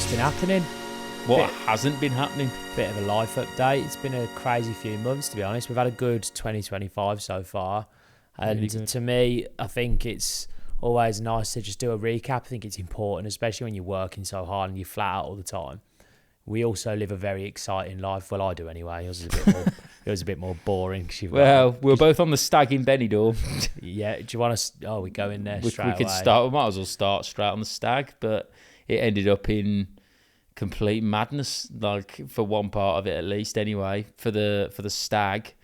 what's been happening. What hasn't been happening? Bit of a life update. It's been a crazy few months, to be honest. We've had a good 2025 so far. And Really to me, I think it's always nice to just do a recap. I think it's important, especially when you're working so hard and you're flat out all the time. We also live a very exciting life. Well, I do anyway. Yours is a bit more, yours is a bit more boring. We're both on the Stag in Benidorm. Yeah. Do you want to? Oh, we go in there straight away. We could start. We might as well start straight on the Stag, but it ended up in complete madness. Like for one part of it, at least. Anyway, for the Stag,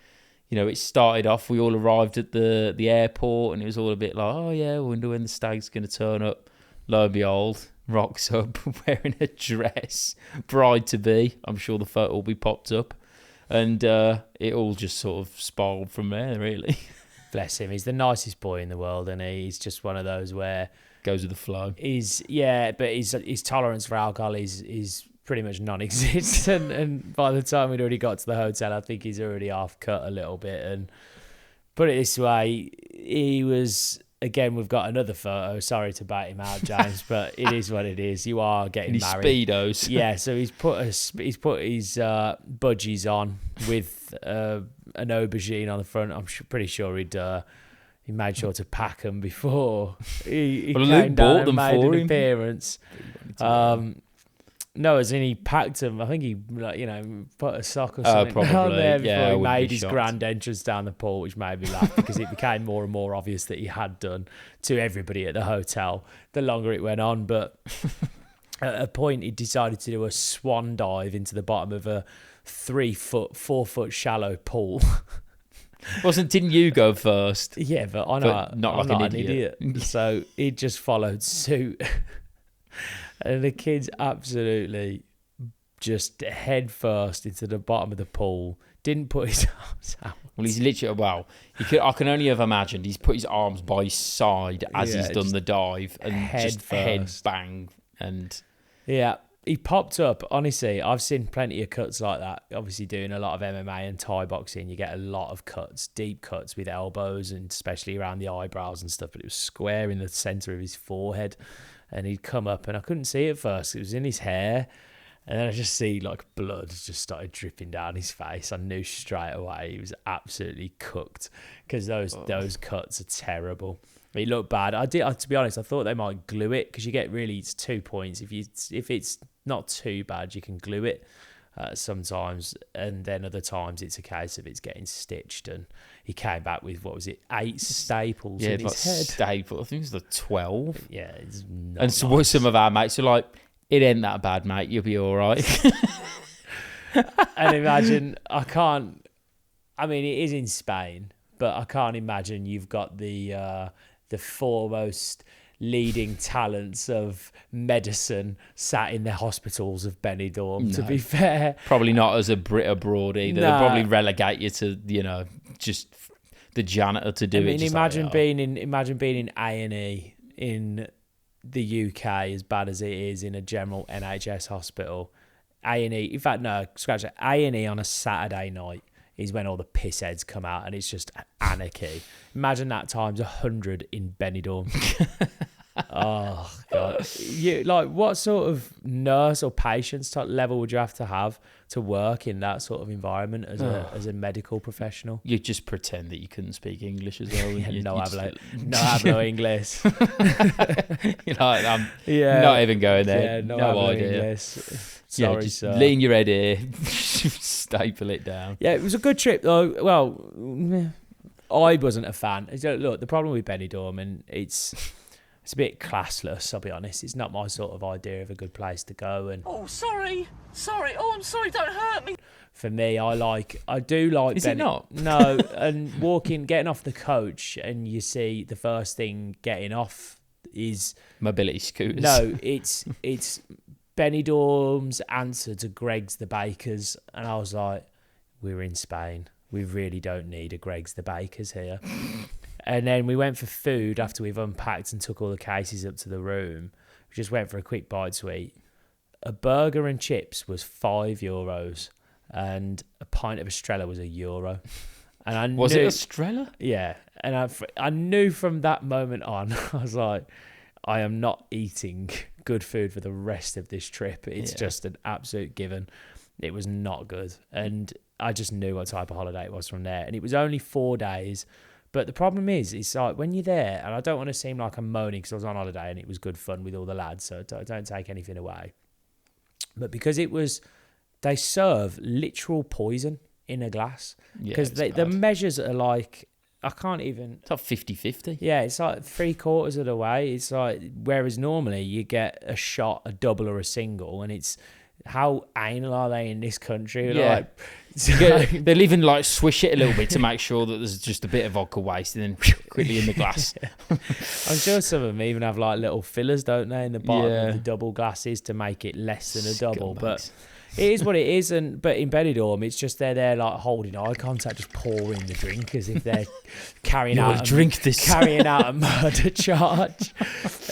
you know, it started off. We all arrived at the airport, and it was all a bit like, oh yeah, I wonder when the Stag's going to turn up. Lo and behold, rocks up wearing a dress, bride to be. I'm sure the photo will be popped up, and it all just sort of spiraled from there. Really, bless him. He's the nicest boy in the world, and he's just one of those where goes with the flow. But his tolerance for alcohol is pretty much non-existent. And by the time we'd already got to the hotel, I think he's already half cut a little bit. And put it this way, he was. Again, we've got another photo. Sorry to bait him out, James, but it is what it is. You are getting married. Speedos. Yeah, so he's put his budgies on with an aubergine on the front. I'm pretty sure he made sure to pack them before he came down and made an appearance. No, as in he packed them. I think he, put a sock or something down there before he made his grand entrance down the pool, which made me laugh because it became more and more obvious that he had done to everybody at the hotel the longer it went on. But at a point, he decided to do a swan dive into the bottom of a 4 foot shallow pool. Didn't you go first? Yeah, but I'm not an idiot. So he just followed suit. And the kid's absolutely just head first into the bottom of the pool. Didn't put his arms out. Well, he's literally, I can only have imagined he's put his arms by his side as he's done the dive and head bang. And yeah, he popped up. Honestly, I've seen plenty of cuts like that. Obviously, doing a lot of MMA and Thai boxing, you get a lot of cuts, deep cuts with elbows and especially around the eyebrows and stuff. But it was square in the centre of his forehead. And he'd come up, and I couldn't see it at first. It was in his hair, and then I just see like blood just started dripping down his face. I knew straight away he was absolutely cooked because those cuts are terrible. He looked bad. To be honest, I thought they might glue it because you get it's 2 points if it's not too bad, you can glue it. Sometimes, and then other times it's a case of it's getting stitched. And he came back with 8 staples in his head. Staples. I think it was 12. Yeah, it's not. And so some of our mates are like, "It ain't that bad, mate. You'll be all right." And imagine, it is in Spain, but I can't imagine you've got the foremost leading talents of medicine sat in the hospitals of Benidorm. No. To be fair, probably not as a Brit abroad either. They'll probably relegate you to just the janitor to do it. Imagine being in A&E in the UK, as bad as it is in a general NHS hospital. A&E, in fact, no, scratch it. A&E on a Saturday night is when all the piss heads come out and it's just anarchy. Imagine that times 100 in Benidorm. Oh God! What sort of nurse or patient's type level would you have to work in that sort of environment as a medical professional? You just pretend that you couldn't speak English as well. No hablo English. I'm not even going there. Yeah, no idea. English. Sorry, sir. Lean your head here, staple it down. Yeah, it was a good trip though. Well, I wasn't a fan. Look, the problem with Benidorm, and it's a bit classless, I'll be honest. It's not my sort of idea of a good place to go. And sorry. Oh, I'm sorry. Don't hurt me. For me, I do like. Is it not? No, and getting off the coach, and you see the first thing getting off is mobility scooters. No, it's Benidorm's answer to Greg's the Bakers, and I was like, we're in Spain. We really don't need a Greg's the Bakers here. And then we went for food after we've unpacked and took all the cases up to the room. We just went for a quick bite to eat. A burger and chips was €5, and a pint of Estrella was €1. And was it Estrella? Yeah. And I knew from that moment on, I was like, I am not eating good food for the rest of this trip. It's just an absolute given. It was not good. And I just knew what type of holiday it was from there. And it was only 4 days. But the problem is, it's like when you're there, and I don't want to seem like I'm moaning because I was on holiday and it was good fun with all the lads, so don't take anything away. But because they serve literal poison in a glass. Because the measures are like, I can't even... It's like 50-50. Yeah, it's like 3/4 of the way. It's like, whereas normally you get a shot, a double or a single, and it's... How anal are they in this country? Yeah. They'll even like swish it a little bit to make sure that there's just a bit of vodka waste and then quickly in the glass. I'm sure some of them even have like little fillers, don't they, in the bottom of the double glasses to make it less than a double. But it is what it is. But in Benidorm, it's just they're there like holding eye contact, just pouring the drink as if they're carrying out a murder charge.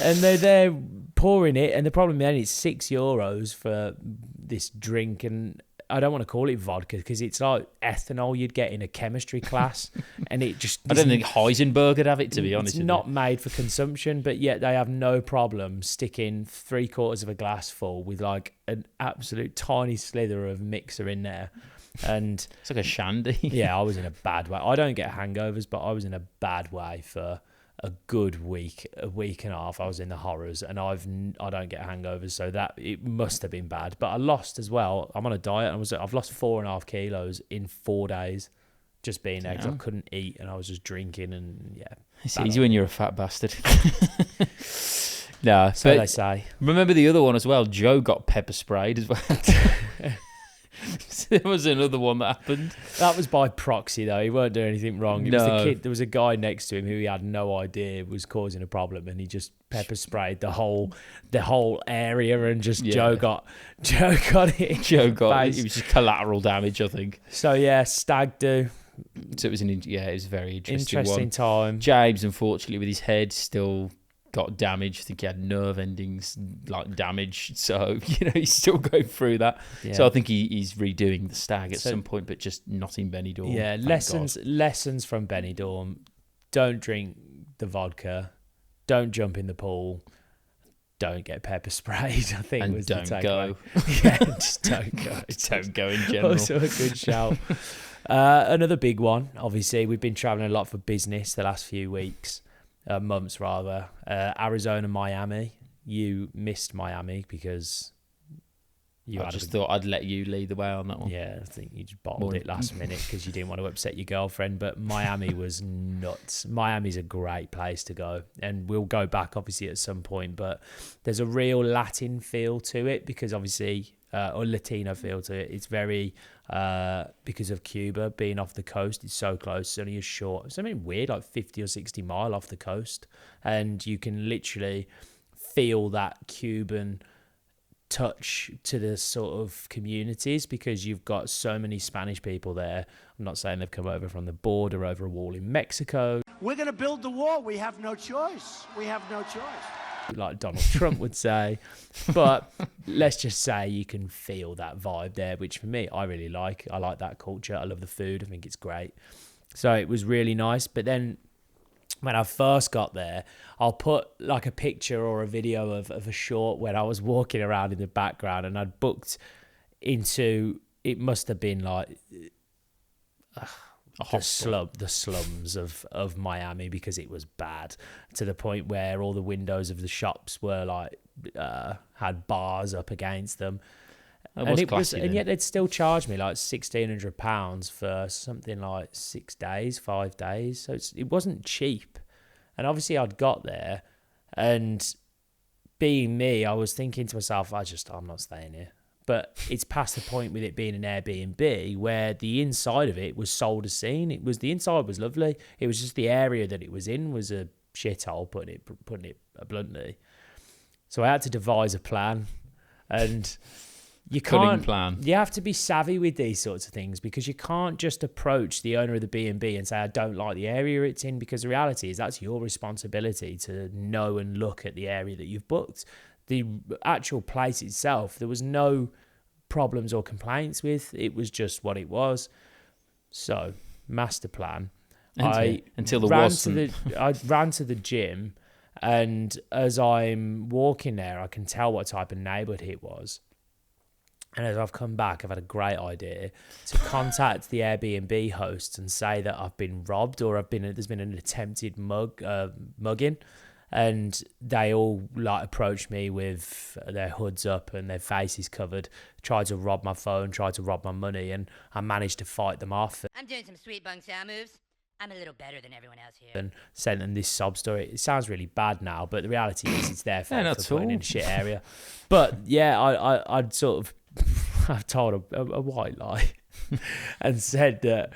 And they're there pouring it, and the problem then is €6 for this drink, and I don't want to call it vodka because it's like ethanol you'd get in a chemistry class, and it just... I don't think Heisenberg would have it, to be honest. It's not made for consumption, but yet they have no problem sticking 3/4 of a glass full with like an absolute tiny slither of mixer in there. And it's like a shandy. Yeah, I was in a bad way. I don't get hangovers, but I was in a bad way for a good week, a week and a half. I was in the horrors, and I don't get hangovers, so that it must have been bad. But I lost as well. I'm on a diet, and I've lost 4.5 kilos in 4 days, just being there because I couldn't eat and I was just drinking, and it's easy when you're a fat bastard. No, so they say. Remember the other one as well? Joe got pepper sprayed as well. There was another one that happened. That was by proxy, though. He weren't doing anything wrong. It was the kid. There was a guy next to him who he had no idea was causing a problem, and he just pepper sprayed the whole area, and just Joe got it. Joe got it. It was just collateral damage, I think. So stag do. So it was it was a very interesting one. Time. James, unfortunately, with his head still got damaged. I think he had nerve endings like damaged, so he's still going through that. So I think he's redoing the stag at some point, but just not in Benidorm. Lessons from Benidorm: don't drink the vodka, don't jump in the pool, don't get pepper sprayed. I think and was don't the go. Just don't go. Don't go in general. Also a good shout. Another big one. Obviously, we've been traveling a lot for business the last few weeks. Months rather. Arizona, Miami. You missed Miami because I just thought I'd let you lead the way on that one. Yeah, I think you just bottled it last minute because you didn't want to upset your girlfriend. But Miami was nuts. Miami's a great place to go, and we'll go back obviously at some point. But there's a real Latin feel to it because obviously, or Latino feel to it. It's very because of Cuba being off the coast. It's so close. It's only a short, something weird like 50 or 60 mile off the coast, and you can literally feel that Cuban touch to the sort of communities because you've got so many Spanish people there. I'm not saying they've come over from the border over a wall in Mexico. We're going to build the wall. We have no choice. We have no choice. Like Donald Trump would say. But let's just say you can feel that vibe there, which for me, I really like. I like that culture. I love the food. I think it's great. So it was really nice. But then when I first got there, I'll put like a picture or a video of a short when I was walking around in the background, and I'd booked into, it must have been like the slums of Miami because it was bad to the point where all the windows of the shops were like had bars up against them. And yet they'd still charge me like £1,600 for something like 6 days, 5 days. So it wasn't cheap. And obviously I'd got there, and being me, I was thinking to myself, I'm not staying here. But it's past the point with it being an Airbnb where the inside of it was sold as seen. The inside was lovely. It was just the area that it was in was a shithole, putting it bluntly. So I had to devise a plan, and you have to be savvy with these sorts of things because you can't just approach the owner of the B&B and say, I don't like the area it's in, because the reality is that's your responsibility to know and look at the area that you've booked. The actual place itself, there was no problems or complaints with. It was just what it was. So, master plan. I ran to the gym, And as I'm walking there, I can tell what type of neighborhood it was. And as I've come back, I've had a great idea to contact the Airbnb hosts and say that I've been robbed or there's been an attempted mugging. And they all like approached me with their hoods up and their faces covered, tried to rob my phone, tried to rob my money, and I managed to fight them off. I'm doing some sweet bung sound moves. I'm a little better than everyone else here. And sent them this sob story. It sounds really bad now, but the reality is it's their fault not for putting at in all. a shit area. But yeah, I'd sort of I've told a white lie and said that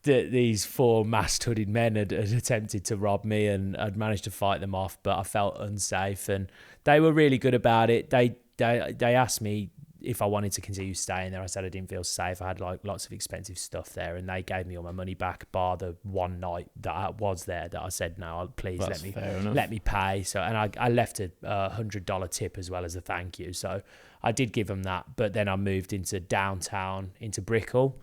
these 4 masked hooded men had attempted to rob me, and I'd managed to fight them off, but I felt unsafe, and they were really good about it. They asked me if I wanted to continue staying there. I said I didn't feel safe. I had like lots of expensive stuff there, and they gave me all my money back, bar the one night that I was there that I said, no, please let me pay. So, and I left a $100 tip as well as a thank you. So I did give them that, but then I moved into downtown, into Brickell.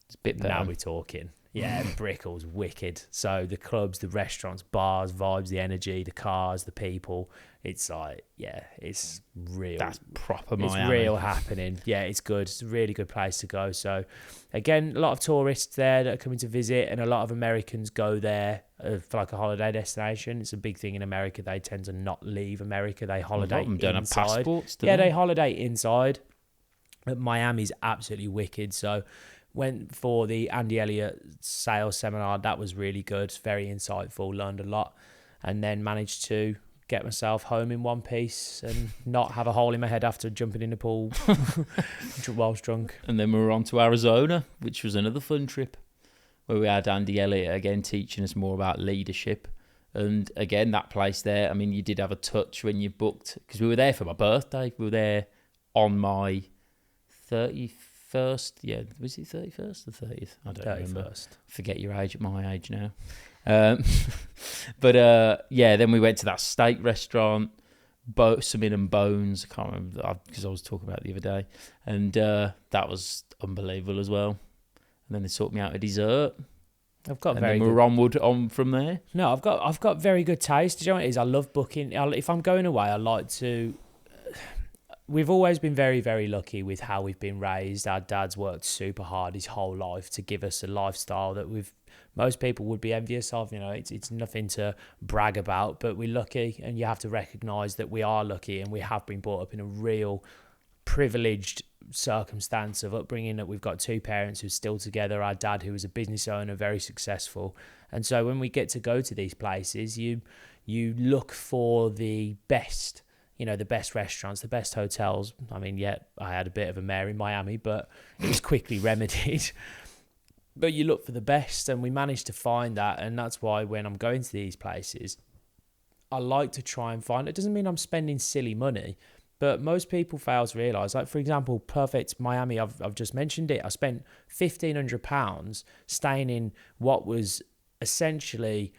It's a bit better. Now we're talking. Yeah, Brickell's wicked. So the clubs, the restaurants, bars, vibes, the energy, the cars, the people. It's like, yeah, it's real. That's proper Miami. It's real happening. Yeah, it's good. It's a really good place to go. So again, a lot of tourists there that are coming to visit, and a lot of Americans go there for like a holiday destination. It's a big thing in America. They tend to not leave America. They holiday A lot of them don't have inside. passports, do Yeah, they? they holiday inside. But Miami's absolutely wicked. So went for the Andy Elliott sales seminar. That was really good. Very insightful. Learned a lot. And then managed to get myself home in one piece and not have a hole in my head after jumping in the pool whilst drunk. And then we were on to Arizona, which was another fun trip, where we had Andy Elliott again teaching us more about leadership. And again, that place there, I mean, you did have a touch when you booked, because we were there for my birthday. We were there on my 31st. Yeah, was it 31st or 30th? I don't remember. Forget your age at my age now. But yeah, then we went to that steak restaurant, Boatsamin and Bones. I can't remember because I was talking about it the other day, and that was unbelievable as well. And then they sorted me out a dessert. I've got and very then good. we're onward on from there. No, I've got very good taste. Do you know what it is? I love booking. If I'm going away, I like to. We've always been very, very lucky with how we've been raised. Our dad's worked super hard his whole life to give us a lifestyle that most people would be envious of. You know, it's nothing to brag about, but we're lucky, and you have to recognise that we are lucky, and we have been brought up in a real privileged circumstance of upbringing, that we've got 2 parents who are still together. Our dad, who was a business owner, very successful. And so when we get to go to these places, you look for the best. You know, the best restaurants, the best hotels. I mean, yeah, I had a bit of a mare in Miami, but it was quickly remedied. But you look for the best, and we managed to find that. And that's why when I'm going to these places, I like to try and find, it doesn't mean I'm spending silly money, but most people fail to realise, like, for example, perfect Miami, I've just mentioned it. I spent £1,500 staying in what was essentially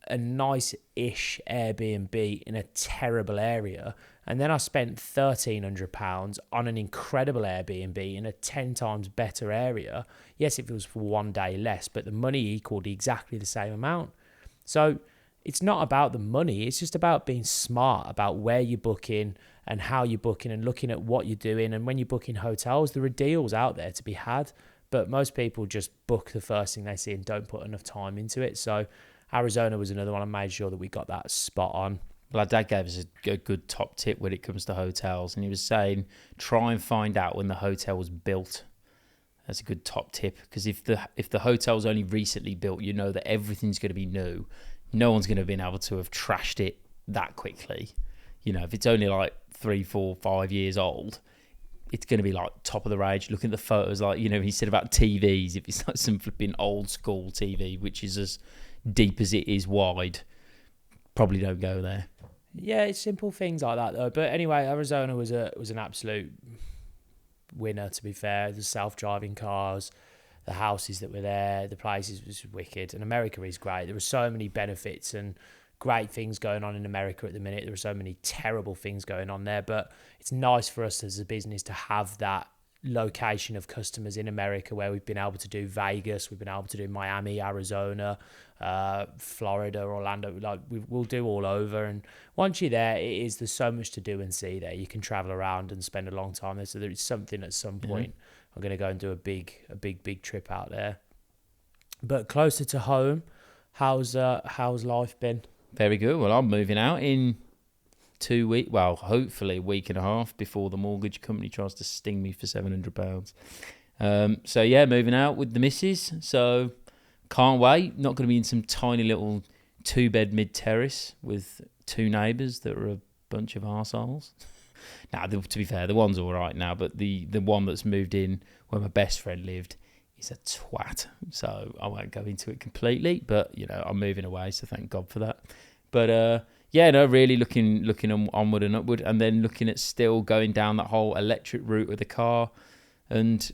a nice-ish Airbnb in a terrible area, and then I spent £1,300 on an incredible Airbnb in a 10 times better area. Yes, if it was for one day less, but the money equaled exactly the same amount. So it's not about the money, it's just about being smart about where you're booking and how you're booking, and looking at what you're doing. And when you're booking hotels, there are deals out there to be had, but most people just book the first thing they see and don't put enough time into it. So Arizona was another one. I made sure that we got that spot on. Well, our dad gave us a good top tip when it comes to hotels, and he was saying try and find out when the hotel was built. That's a good top tip, because if the hotel's only recently built, you know that everything's going to be new. No one's going to have been able to have trashed it that quickly. You know, if it's only like 3, 4, 5 years old, it's going to be like top of the range. Look at the photos, like, you know, he said about TVs. If it's like some flipping old school TV, which is as deep as it is wide, probably don't go there. Yeah, it's simple things like that though. But anyway, Arizona was an absolute winner, to be fair. The self-driving cars, the houses that were there, the places was wicked. And America is great. There were so many benefits and great things going on in America at the minute. There are so many terrible things going on there, but it's nice for us as a business to have that location of customers in America, where we've been able to do Vegas, we've been able to do Miami, Arizona, Florida, Orlando. Like we'll do all over. And once you're there, there's so much to do and see there. You can travel around and spend a long time there. So there is something at some point. I'm going to go and do a big trip out there. But closer to home, how's life been? Very good. Well, I'm moving out in 2 weeks. Well, hopefully a week and a half before the mortgage company tries to sting me for £700. So yeah, moving out with the missus. So can't wait. Not going to be in some tiny little 2-bed mid-terrace with 2 neighbours that are a bunch of arseholes. Now, to be fair, the one's all right now, but the one that's moved in where my best friend lived is a twat. So I won't go into it completely, but I'm moving away, so thank God for that. But yeah, no, really looking onward and upward, and then looking at still going down that whole electric route with the car. And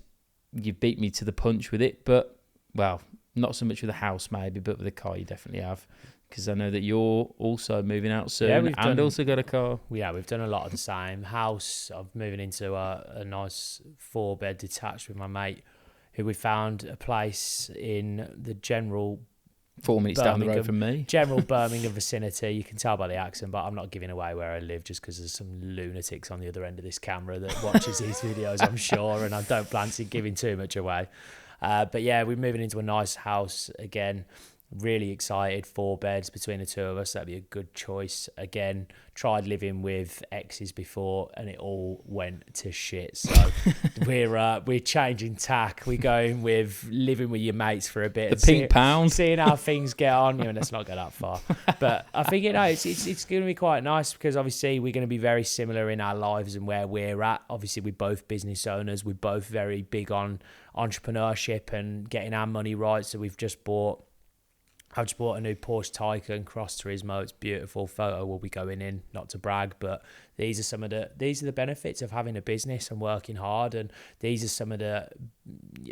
you beat me to the punch with it, but well, not so much with the house maybe, but with the car you definitely have. Because I know that you're also moving out soon also got a car. Yeah, we've done a lot of the same. House, I'm moving into a nice 4-bed detached with my mate, who we found a place in the general 4 minutes down the road from me. General Birmingham vicinity. You can tell by the accent, but I'm not giving away where I live just because there's some lunatics on the other end of this camera that watches these videos, I'm sure, and I don't plan to giving too much away. But yeah, we're moving into a nice house again. Really excited. 4 beds between the two of us. That'd be a good choice. Again, tried living with exes before and it all went to shit. So we're changing tack. We're going with living with your mates for a bit. The pink pound. Seeing how things get on. Let's not go that far. But I think it's going to be quite nice because obviously we're going to be very similar in our lives and where we're at. Obviously, we're both business owners. We're both very big on entrepreneurship and getting our money right. So I've just bought a new Porsche Taycan Cross Turismo. It's beautiful. Photo will be going in, not to brag, but these are the benefits of having a business and working hard. And these are some of the,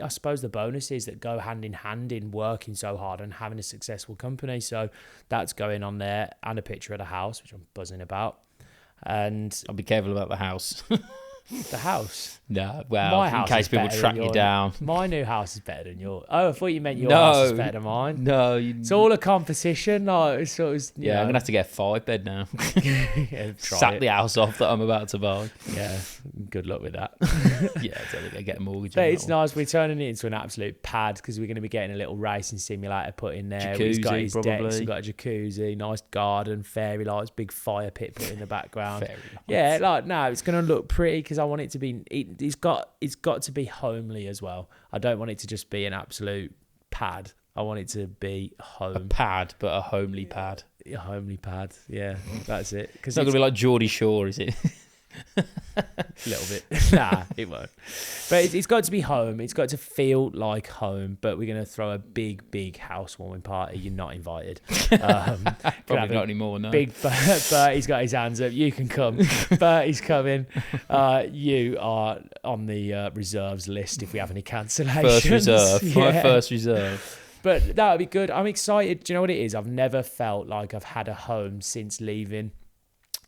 I suppose, the bonuses that go hand in hand in working so hard and having a successful company. So that's going on there, and a picture of the house, which I'm buzzing about. And I'll be careful about the house. The house? No, well, in case people track you down. My new house is better than yours. Oh, I thought you meant your house is better than mine. No. It's all a competition. I'm going to have to get a 5-bed now. Sack the house off that I'm about to buy. Yeah, good luck with that. Yeah, I think I get a mortgage. But it's nice. We're turning it into an absolute pad because we're going to be getting a little racing simulator put in there. He's got his decks, he's got a jacuzzi, nice garden, fairy lights, big fire pit put in the background. Fairy lights. Yeah, it's going to look pretty because I want it to be. It's got to be homely as well. I don't want it to just be an absolute pad. I want it to be home. A pad, but a homely pad. A homely pad. Yeah, that's it. It's not going to be like Geordie Shore, is it? A little bit. Nah, it won't. But it's got to be home. It's got to feel like home. But we're going to throw a big housewarming party. You're not invited. Probably not anymore, no. Big Bertie's got his hands up. You can come. Bertie's coming. You are on the reserves list if we have any cancellations. First reserve. Yeah. My first reserve. But that would be good. I'm excited. Do you know what it is? I've never felt like I've had a home since leaving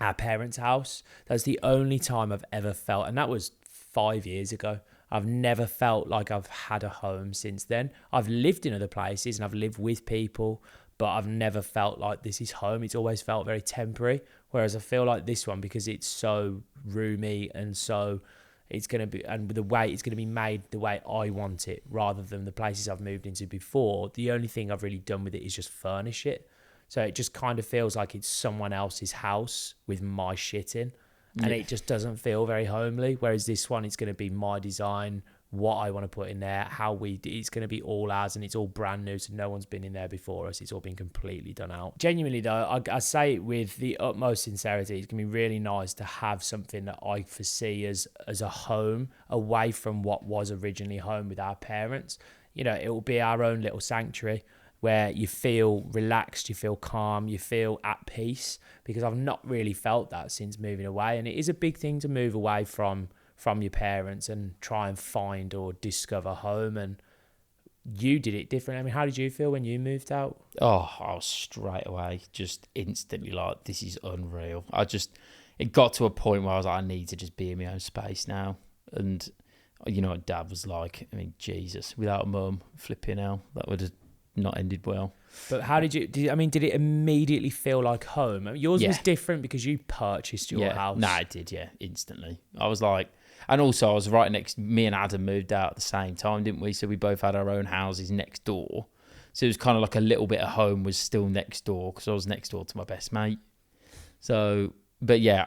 our parents' house. That's the only time I've ever felt, and that was 5 years ago. I've never felt like I've had a home since then. I've lived in other places and I've lived with people, but I've never felt like this is home. It's always felt very temporary. Whereas I feel like this one, because it's so roomy and so it's going to be, and the way it's going to be made the way I want it, rather than the places I've moved into before. The only thing I've really done with it is just furnish it. So it just kind of feels like it's someone else's house with my shit in. And it just doesn't feel very homely. Whereas this one, it's going to be my design, what I want to put in there, it's going to be all ours, and it's all brand new. So no one's been in there before us. It's all been completely done out. Genuinely though, I say it with the utmost sincerity. It's going to be really nice to have something that I foresee as a home away from what was originally home with our parents. It will be our own little sanctuary, where you feel relaxed, you feel calm, you feel at peace, because I've not really felt that since moving away. And it is a big thing to move away from your parents and try and find or discover home. And you did it different. I mean, how did you feel when you moved out? Oh, I was straight away, just instantly like, this is unreal. It got to a point where I was like, I need to just be in my own space now. And You know what Dad was like? I mean, Jesus, without a mum, flipping hell, that would have not ended well. But how did it immediately feel like home? I mean, yours was Yeah. different because you purchased your house. No, it did, instantly. I was like, and also I was right next, me and Adam moved out at the same time, didn't we? So we both had our own houses next door. So it was kind of like a little bit of home was still next door because I was next door to my best mate. So, but yeah,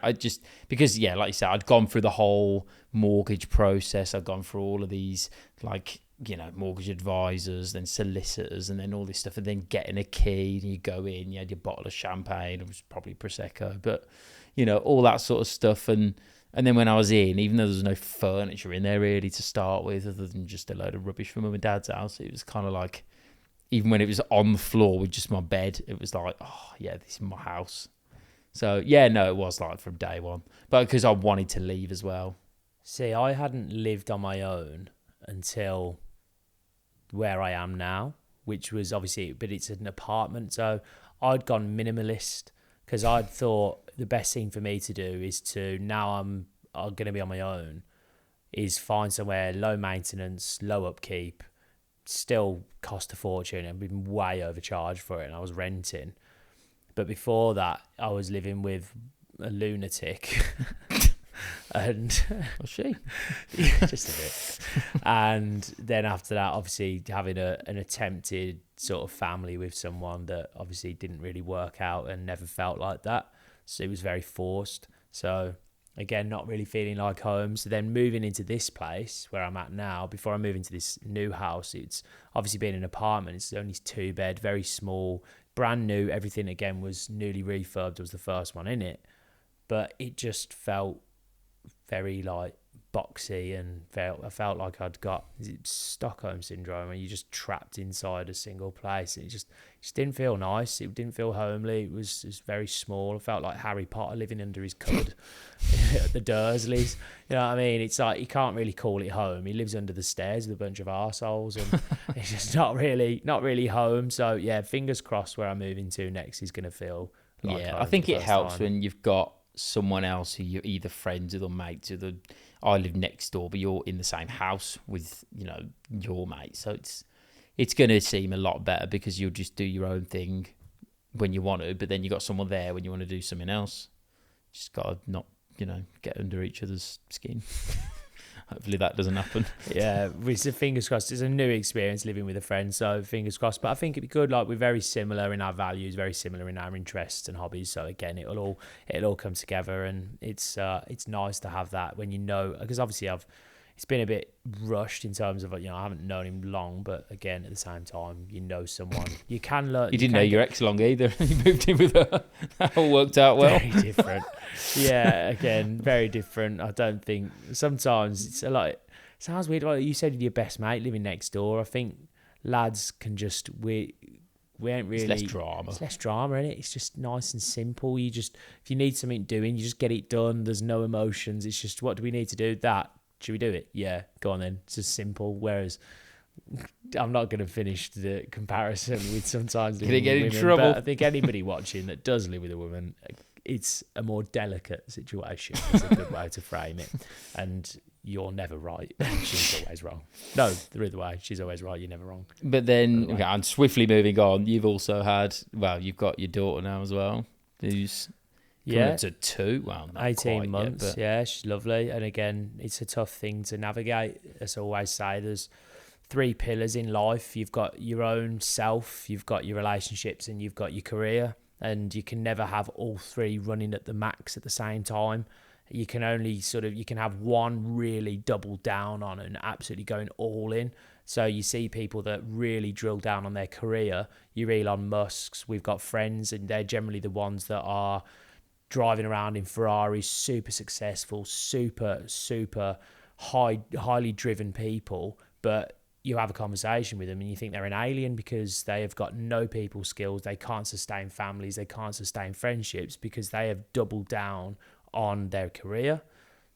because like you said, I'd gone through the whole mortgage process. I'd gone through all of these, like, mortgage advisors, then solicitors, and then all this stuff, and then getting a key, and you go in, you had your bottle of champagne, it was probably Prosecco, but, all that sort of stuff. And then when I was in, even though there was no furniture in there really to start with, other than just a load of rubbish from Mum and Dad's house, it was kind of like, even when it was on the floor with just my bed, it was like, oh yeah, this is my house. So yeah, no, it was like from day one, but because I wanted to leave as well. See, I hadn't lived on my own until where I am now, which was obviously, but it's an apartment. So I'd gone minimalist because I'd thought the best thing for me to do is now I'm going to be on my own, is find somewhere low maintenance, low upkeep, still cost a fortune, and been way overcharged for it, and I was renting. But before that, I was living with a lunatic. And Was she? yeah, just a bit. And then after that, obviously having an attempted sort of family with someone that obviously didn't really work out and never felt like that. So it was very forced. So again, not really feeling like home. So then moving into this place where I'm at now, before I move into this new house, it's obviously been an apartment. It's only 2-bed, very small, brand new. Everything again was newly refurbed. It was the first one in it. But it just felt very like boxy, and I felt like I'd got Stockholm syndrome, and you're just trapped inside a single place. It just didn't feel nice. It didn't feel homely. It was very small. I felt like Harry Potter living under his cupboard at the Dursleys. You know what I mean? It's like you can't really call it home. He lives under the stairs with a bunch of arseholes, and it's just not really home. So yeah, fingers crossed where I'm moving to next is going to feel like home I think for the it first helps time. when you've got someone else who you're either friends with or mates with. I live next door, but you're in the same house with your mate, so it's going to seem a lot better because you'll just do your own thing when you want to, but then you got someone there when you want to do something else. Just got to not get under each other's skin. Hopefully that doesn't happen. Yeah, fingers crossed. It's a new experience living with a friend, so fingers crossed. But I think it'd be good. Like, we're very similar in our values, very similar in our interests and hobbies. So again, it'll all come together, and it's nice to have that when because obviously it's been a bit rushed in terms of I haven't known him long, but again at the same time someone you can learn. You didn't know your ex long either. You moved in with her. That all worked out well. Very different. Yeah, again, very different. I don't think sometimes it's a lot. It sounds weird. Like you said, with your best mate living next door. I think lads can just we ain't really. It's less drama. It's less drama, innit? It's just nice and simple. You just if you need something doing, you just get it done. There's no emotions. It's just what do we need to do? That. Should we do it? Yeah, go on then. It's just simple. Whereas I'm not going to finish the comparison with sometimes Gonna get in women, trouble. but I think anybody watching that does live with a woman, it's a more delicate situation. It's a good way to frame it. And you're never right. She's always wrong. No, the other way. She's always right. You're never wrong. But then, and swiftly moving on, you've also had, you've got your daughter now as well, who's coming up to 2. Well, not 18 quite months. yet, but Yeah, she's lovely. And again, it's a tough thing to navigate. As I always say, there's 3 pillars in life. You've got your own self, you've got your relationships, and you've got your career. And you can never have all 3 running at the max at the same time. You can only you can have one really double down on and absolutely going all in. So you see people that really drill down on their career. Your Elon Musks, we've got friends, and they're generally the ones that are driving around in Ferraris, super successful, super highly driven people, but you have a conversation with them and you think they're an alien because they have got no people skills, they can't sustain families, they can't sustain friendships because they have doubled down on their career.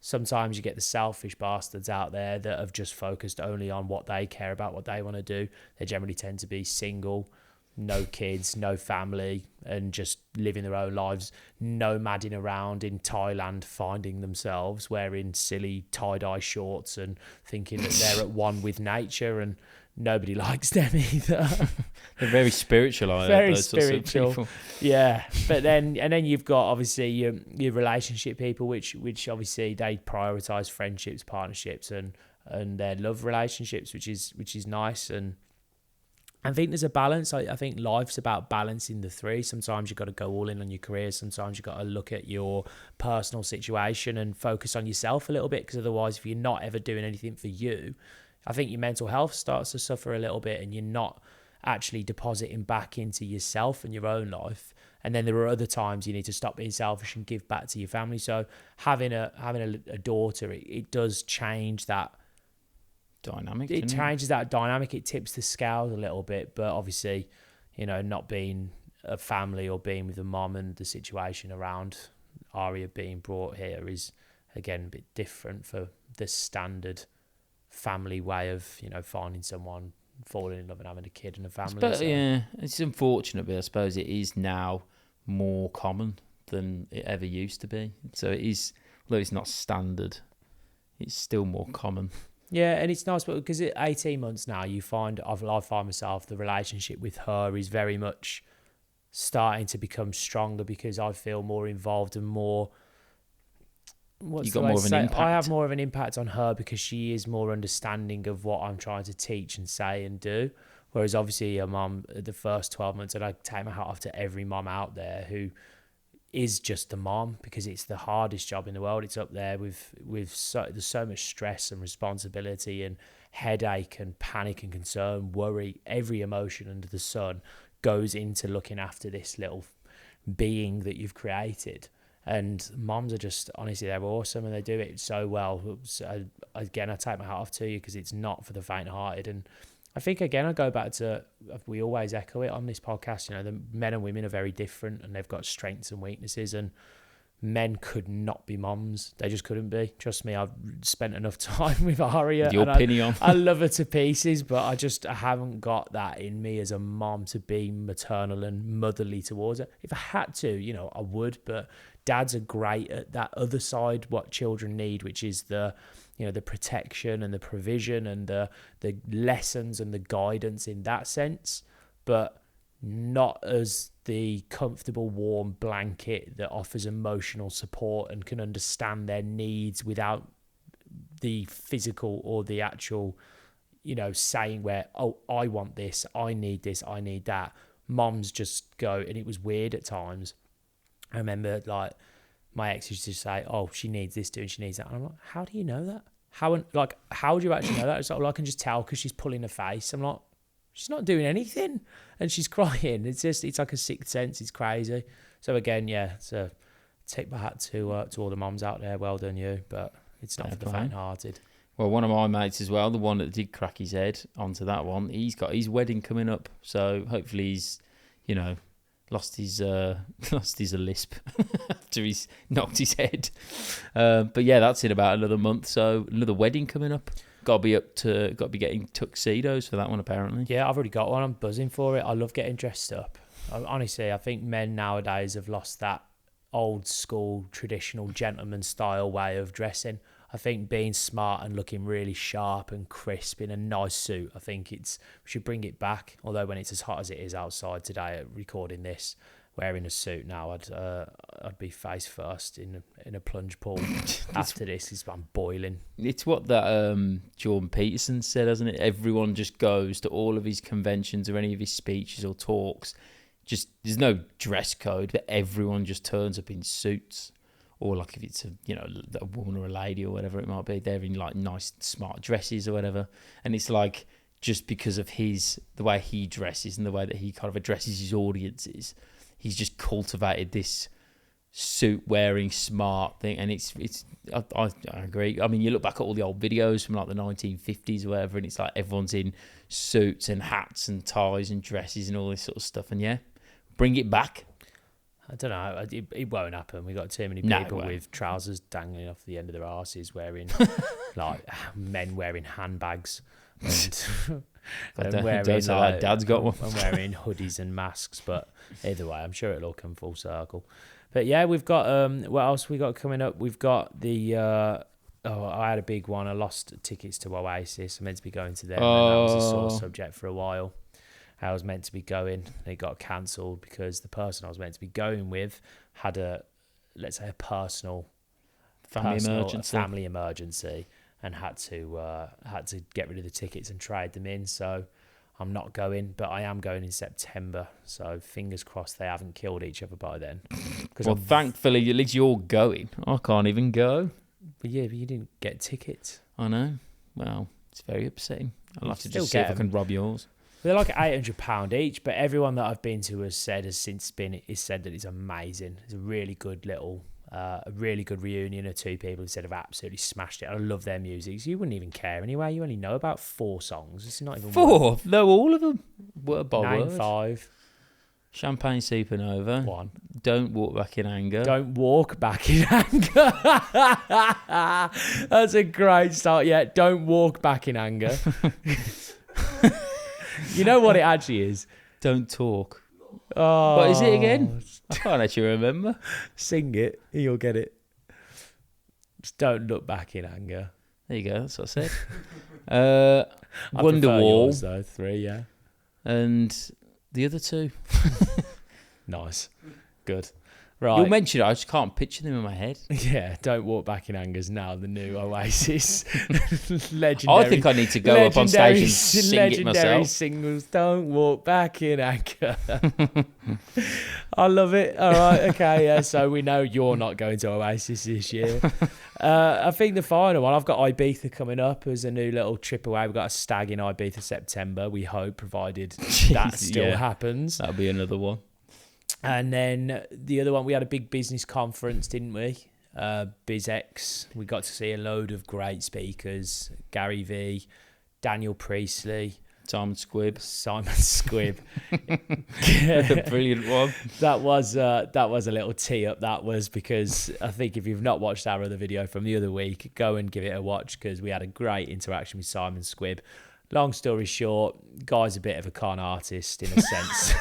Sometimes you get the selfish bastards out there that have just focused only on what they care about, what they want to do. They generally tend to be single, no kids, no family, and just living their own lives, nomading around in Thailand, finding themselves wearing silly tie-dye shorts and thinking that they're at one with nature, and nobody likes them either. They're very spiritual, I Very those sorts of spiritual. people. Yeah, but then you've got obviously your relationship people, which obviously they prioritize friendships, partnerships, and their love relationships, which is nice. And I think there's a balance. I think life's about balancing the three. Sometimes you've got to go all in on your career. Sometimes you've got to look at your personal situation and focus on yourself a little bit, because otherwise, if you're not ever doing anything for you, I think your mental health starts to suffer a little bit, and you're not actually depositing back into yourself and your own life. And then there are other times you need to stop being selfish and give back to your family. So having a daughter, it does change that Dynamic. It changes that dynamic. It tips the scales a little bit, but obviously, not being a family or being with a mom, and the situation around Aria being brought here is again a bit different for the standard family way of finding someone, falling in love and having a kid and a family. But yeah, it's unfortunate, but I suppose it is now more common than it ever used to be. So it is, although it's not standard, it's still more common. Yeah, and it's nice, but because at 18 months now, I find myself, the relationship with her is very much starting to become stronger, because I feel more involved and more. You got more of an impact. I have more of an impact on her because she is more understanding of what I'm trying to teach and say and do. Whereas obviously a mum, the first 12 months, and I take my hat off to every mum out there who is just the mom, because it's the hardest job in the world. It's up there with there's so much stress and responsibility and headache and panic and concern, worry. Every emotion under the sun goes into looking after this little being that you've created. And moms are just, honestly, they're awesome, and they do it so well. So again, I take my hat off to you, because it's not for the faint-hearted. And I think, again, I go back to, we always echo it on this podcast, the men and women are very different, and they've got strengths and weaknesses, and men could not be moms. They just couldn't be. Trust me, I've spent enough time with Aria. Your opinion. I love her to pieces, but I haven't got that in me as a mom to be maternal and motherly towards her. If I had to, I would, but dads are great at that other side, what children need, which is the protection and the provision and the lessons and the guidance in that sense, but not as the comfortable, warm blanket that offers emotional support and can understand their needs without the physical or the actual, saying where, oh, I want this, I need that. Moms just go, and it was weird at times. I remember, my ex used to say, oh, she needs this too, and she needs that. And I'm like, how do you know that? How do you actually know that? It's like, well, I can just tell because she's pulling her face. I'm like, she's not doing anything, and she's crying. It's like a sixth sense. It's crazy. So again, yeah, so take my hat to all the moms out there. Well done, you. But it's not for the faint-hearted. Well, one of my mates as well, the one that did crack his head onto that one, he's got his wedding coming up. So hopefully he's, lost his lisp after he's knocked his head. But yeah, that's in about another month. So another wedding coming up. Got to be getting tuxedos for that one, apparently. Yeah, I've already got one. I'm buzzing for it. I love getting dressed up. Honestly, I think men nowadays have lost that old school, traditional gentleman style way of dressing. I think being smart and looking really sharp and crisp in a nice suit, I think we should bring it back. Although when it's as hot as it is outside today, recording this, wearing a suit now, I'd be face first in a plunge pool after this. I'm boiling. It's what that Jordan Peterson said, hasn't it? Everyone just goes to all of his conventions or any of his speeches or talks. Just there's no dress code, but everyone just turns up in suits. Or like if it's a woman or a lady or whatever it might be, they're in like nice smart dresses or whatever. And it's like just because of the way he dresses and the way that he kind of addresses his audiences, he's just cultivated this suit wearing smart thing. And I agree. I mean, you look back at all the old videos from like the 1950s or whatever, and it's like everyone's in suits and hats and ties and dresses and all this sort of stuff. And yeah, bring it back. I don't know. It won't happen. We got too many people with trousers dangling off the end of their arses, wearing like men wearing handbags, and I I'm don't know that Dad's got one. I'm wearing hoodies and masks, but either way, I'm sure it'll all come full circle. But yeah, we've got what else we got coming up? We've got the I had a big one. I lost tickets to Oasis. I meant to be going to them, and that was a sore subject for a while. I was meant to be going. It got cancelled because the person I was meant to be going with had a, let's say, a personal family emergency, and had to get rid of the tickets and trade them in. So I'm not going, but I am going in September. So fingers crossed they haven't killed each other by then. Well, thankfully, at least you're going. I can't even go. But yeah, but you didn't get tickets. I know. Well, it's very upsetting. I'll have to still just see if I get can rob yours. They're like £800 each, but everyone that I've been to has said that it's amazing. It's a really good reunion of two people who said have absolutely smashed it. I love their music. So you wouldn't even care anyway. You only know about 4 songs. It's not even 4. No, all of them. Word by Name word. 5. Champagne Supernova. 1. Don't Walk Back in Anger. Don't walk back in anger. That's a great start. Yeah, don't walk back in anger. You know what it actually is? Don't Talk. Oh, What is it again? I can't actually remember. Sing it, you'll get it. Just don't look back in anger. There you go. That's what I said. Wonderwall. Yours, though. 3, yeah. And the other 2. Nice. Good. Right. You'll mention it. I just can't picture them in my head. Yeah, Don't Walk Back in Anger's now the new Oasis. Legendary. I think I need to go up on stage and sing it myself. Legendary singles, Don't Walk Back in Anger. I love it. All right, okay, yeah, so we know you're not going to Oasis this year. I think the final one, I've got Ibiza coming up as a new little trip away. We've got a stag in Ibiza September, we hope, provided that still happens. That'll be another one. And then the other one, we had a big business conference, didn't we? BizX. We got to see a load of great speakers. Gary V, Daniel Priestley. Simon Squibb. The brilliant one. That was a little tee up. That was because I think if you've not watched our other video from the other week, go and give it a watch because we had a great interaction with Simon Squibb. Long story short, guy's a bit of a con artist in a sense.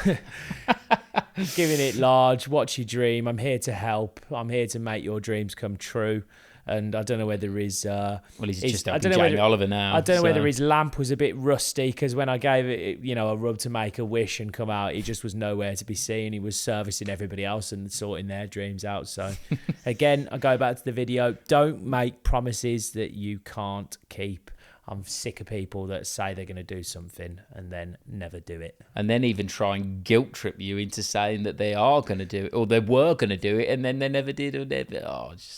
Giving it large, watch your dream. I'm here to help. I'm here to make your dreams come true. And I don't know whether his... well, he's just helping Jamie Oliver now. I don't know whether his lamp was a bit rusty because when I gave it, a rub to make a wish and come out, he just was nowhere to be seen. He was servicing everybody else and sorting their dreams out. So, again, I go back to the video. Don't make promises that you can't keep. I'm sick of people that say they're going to do something and then never do it. And then even try and guilt trip you into saying that they are going to do it or they were going to do it and then they never did or never.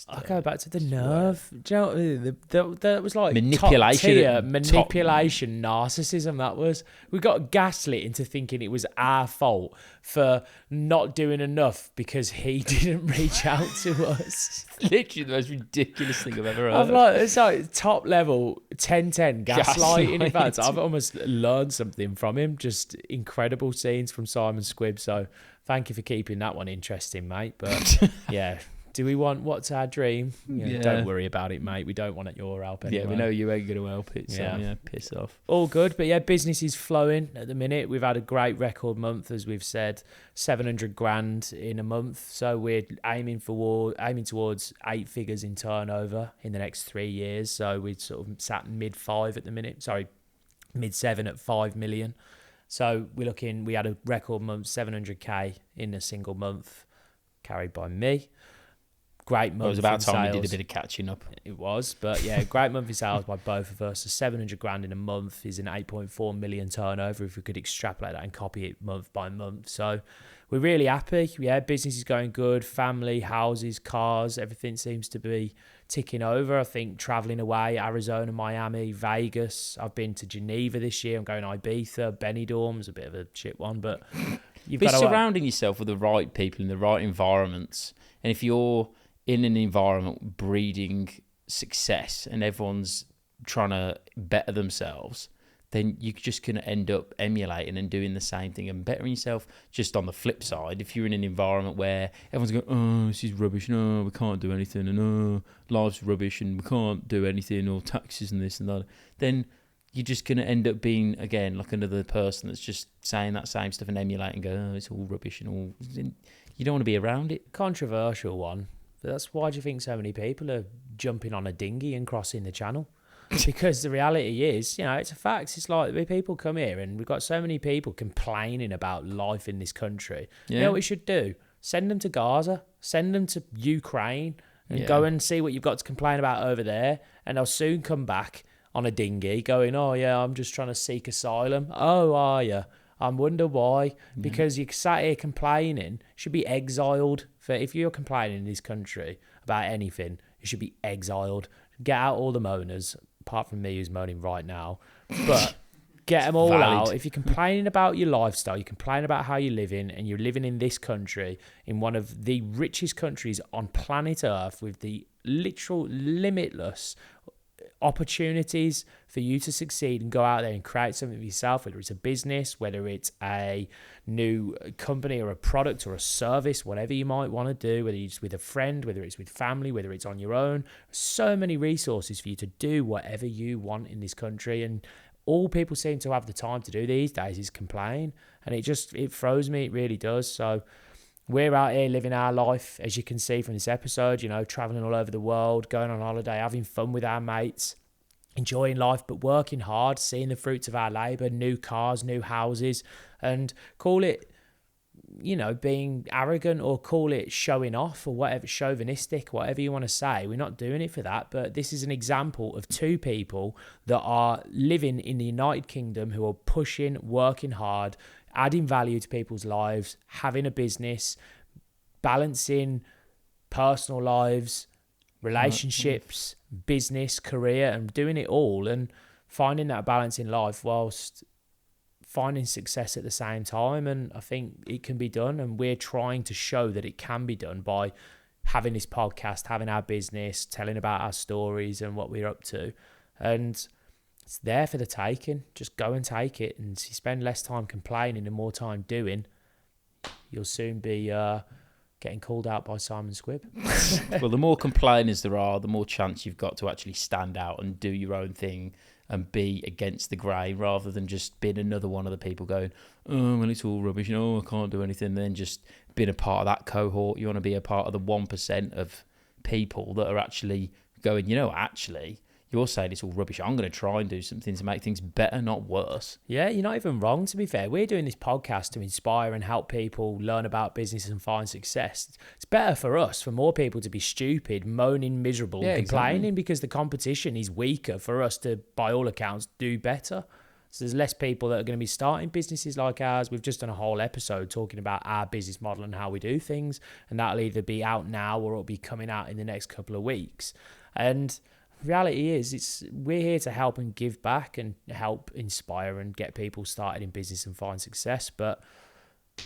I go back to the nerve. Do you know, that was like manipulation. Manipulation, narcissism, that was. We got gaslit into thinking it was our fault for not doing enough because he didn't reach out to us. Literally the most ridiculous thing I've ever heard. I'm like, it's like top level 10/10 gaslighting. In fact, I've almost learned something from him. Just incredible scenes from Simon Squibb. So thank you for keeping that one interesting, mate. But yeah, do we want What's Our Dream? Yeah. Don't worry about it, mate. We don't want your help anyway. Yeah, we know you ain't going to help it. So yeah, piss off. All good. But yeah, business is flowing at the minute. We've had a great record month, as we've said, 700 grand in a month. So we're aiming towards 8 figures in turnover in the next 3 years. So we're sort of sat mid-5 at the minute. Sorry, mid-7 at 5 million. So we had a record month, 700k in a single month, carried by me. Great month. It was about time sales. we did a bit of catching up. It was, but yeah, great month in sales by both of us. So 700 grand in a month is an 8.4 million turnover if we could extrapolate that and copy it month by month. So we're really happy. Yeah, business is going good. Family, houses, cars, everything seems to be ticking over. I think traveling away, Arizona, Miami, Vegas. I've been to Geneva this year. I'm going to Ibiza. Benidorm's a bit of a shit one, but you've got to surrounding yourself with the right people in the right environments. And if you're in an environment breeding success and everyone's trying to better themselves, then you're just going to end up emulating and doing the same thing and bettering yourself. Just on the flip side, if you're in an environment where everyone's going, oh, this is rubbish, no, we can't do anything, and oh, life's rubbish and we can't do anything, or taxes and this and that, then you're just going to end up being, again, like another person that's just saying that same stuff and emulating, go, oh, it's all rubbish and all. You don't want to be around it. Controversial one. But that's why do you think so many people are jumping on a dinghy and crossing the channel? Because the reality is, it's a fact. It's like people come here and we've got so many people complaining about life in this country. Yeah. You know what we should do? Send them to Gaza. Send them to Ukraine and go and see what you've got to complain about over there. And they'll soon come back on a dinghy going, oh, yeah, I'm just trying to seek asylum. Oh, are you? I wonder why. Because you sat here complaining. You should be exiled. If you're complaining in this country about anything, you should be exiled. Get out all the moaners, apart from me who's moaning right now. But get them all out. If you're complaining about your lifestyle, you're complaining about how you're living, and you're living in this country, in one of the richest countries on planet Earth, with the literal limitless opportunities for you to succeed and go out there and create something for yourself, whether it's a business, whether it's a new company or a product or a service, whatever you might want to do, whether it's with a friend, whether it's with family, whether it's on your own. So many resources for you to do whatever you want in this country, and all people seem to have the time to do these days is complain, and it throws me. It really does. So we're out here living our life, as you can see from this episode, traveling all over the world, going on holiday, having fun with our mates, enjoying life, but working hard, seeing the fruits of our labour, new cars, new houses, and call it, being arrogant, or call it showing off, or whatever, chauvinistic, whatever you want to say. We're not doing it for that, but this is an example of two people that are living in the United Kingdom who are pushing, working hard, adding value to people's lives, having a business, balancing personal lives, relationships, business, career, and doing it all, and finding that balance in life whilst finding success at the same time. And I think it can be done, and we're trying to show that it can be done by having this podcast, having our business, telling about our stories and what we're up to. And it's there for the taking. Just go and take it, and if you spend less time complaining and more time doing, you'll soon be getting called out by Simon Squibb. Well, the more complainers there are, the more chance you've got to actually stand out and do your own thing and be against the grain, rather than just being another one of the people going, oh, well, it's all rubbish, I can't do anything. Then just being a part of that cohort. You want to be a part of the 1% of people that are actually going, actually, you're saying it's all rubbish. I'm going to try and do something to make things better, not worse. Yeah, you're not even wrong, to be fair. We're doing this podcast to inspire and help people learn about business and find success. It's better for us, for more people to be stupid, moaning, miserable, and complaining, because the competition is weaker for us to, by all accounts, do better. So there's less people that are going to be starting businesses like ours. We've just done a whole episode talking about our business model and how we do things, and that'll either be out now or it'll be coming out in the next couple of weeks. And reality is, we're here to help and give back and help inspire and get people started in business and find success, but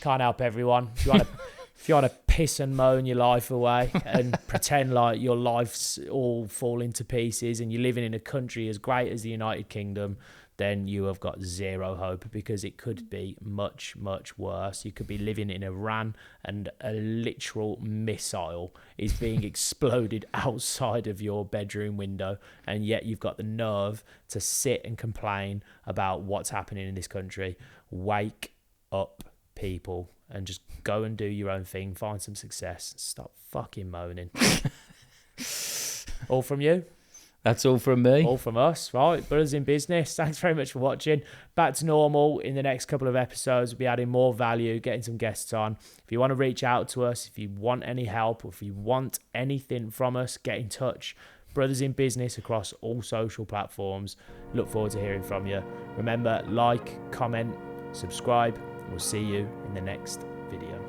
can't help everyone. If you want to piss and moan your life away and pretend like your life's all falling to pieces and you're living in a country as great as the United Kingdom, then you have got zero hope, because it could be much, much worse. You could be living in Iran and a literal missile is being exploded outside of your bedroom window, and yet you've got the nerve to sit and complain about what's happening in this country. Wake up, people, and just go and do your own thing, find some success, stop fucking moaning. All from you. That's all from me. All from us, right? Brothers in business. Thanks very much for watching. Back to normal in the next couple of episodes. We'll be adding more value, getting some guests on. If you want to reach out to us, if you want any help, or if you want anything from us, get in touch. Brothers in Business across all social platforms. Look forward to hearing from you. Remember, like, comment, subscribe. We'll see you in the next video.